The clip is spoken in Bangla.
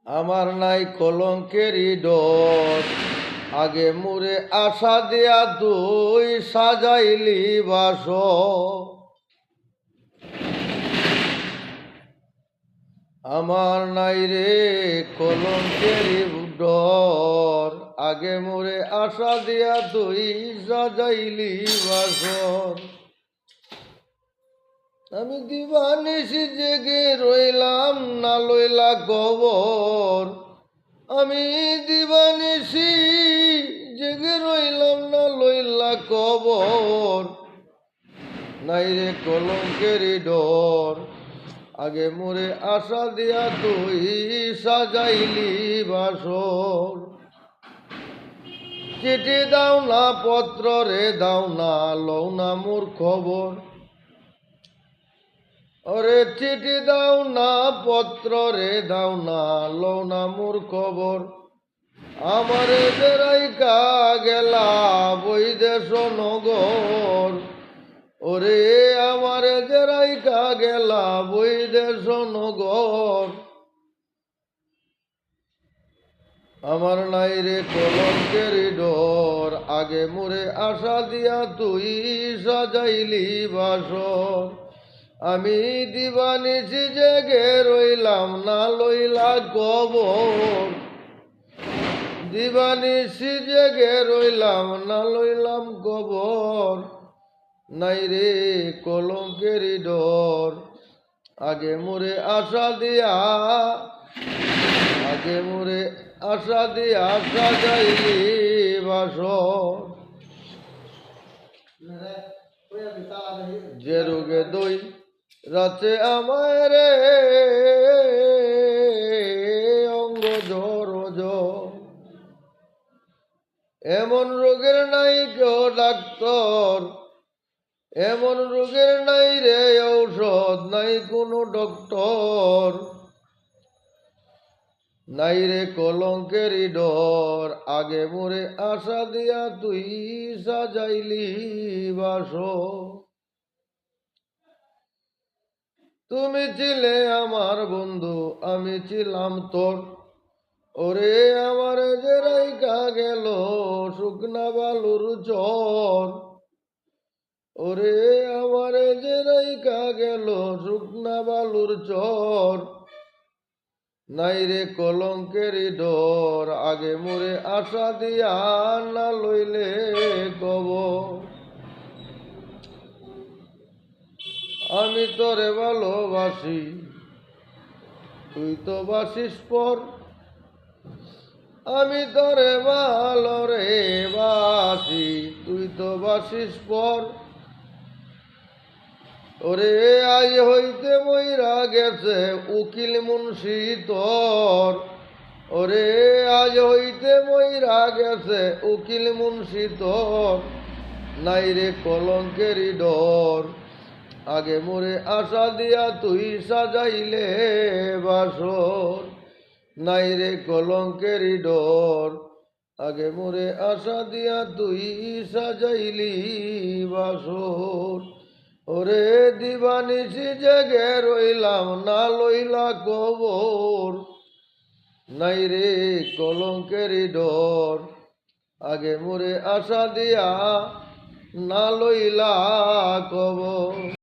আমার নাই কলঙ্কেরই ডর, আগে মুরে আশা দিয়া তুই সাজাইলি বাস। আমার নাই রে কলঙ্কেরই ডর, আগে মুরে আশা দিয়া তুই সাজাইলি বাসর। আমি দিবানিশি জেগে রইলাম না লইলা কবর, আমি দিবানিশি জেগে রইলাম না লইলা কবর। নাই রে কলঙ্কেরই ডর, আগে মোরে আশা দিয়া তুই সাজাইলি বাসর। চিঠি দাও না পত্র রে দাও না, লও না মোর খবর। ওরে চিঠি দাও না পত্র রে দাও না, লও না মোর খবর। আমারে বেড়াইকা গেলা বৈদেশ নগর, ওরে আমারে বেড়াইকা গেলা বৈদেশ নগর। আমার নাই রে কলঙ্কেরই ডর, আগে মোরে আশা দিয়া তুই সাজাইলি বাসর। আমি দিবানিশি জেগে রইলাম না লইলা কবর, দিবানিশি জেগে রইলাম না লইলাম কবর। নাই রে কলঙ্কেরই ডর, আগে মোরে আশা দিয়া, আগে মোরে আশা দিয়া সাজাইলি বাসর। যে রোগে দই রাতে আমায় রে অঙ্গ জ্বর জ্বর, এমন রোগের নাই কেউ ডাক্তার, এমন রোগের নাই রে ঔষধ, নাই কোনো ডক্টর। নাই রে কলঙ্কেরই ডর, আগে মোরে আশা দিয়া তুই সাজাইলি বাসর। তুমি ছিলে আমার বন্ধু, আমি ছিলাম তোর, ওরে আমার যে রাইকা গেল শুকনা বালুর চর, ওরে আমার যে রাইকা গেল শুকনা বালুর চর। নাই রে কলঙ্কেরই ডর, আগে মোরে আশা দিয়া না লইলে কবর। আমি তোরে ভালোবাসি তুই তো বাসিস পর, আমি তোরে ভালো রে বাসি তুই তো বাসিস পর। ওরে আজ হইতে মইরা গেছে উকিল মুন্সি তোর, ওরে আজ হইতে মইরা গেছে উকিল মুন্সি তোর। নাই রে কলঙ্কেরই ডর, আগে মোরে আশা দিয়া তুই সাজাইলে বাসর। নাই রে কলঙ্কেরই ডর, আগে মোরে আশা দিয়া তুই সাজাইলি বাসর। ওরে দিবানিশি জেগে রইলাম না লইলা কবর, নাই রে কলঙ্কেরই ডর, আগে মোরে আশা দিয়া না লইলা কবর।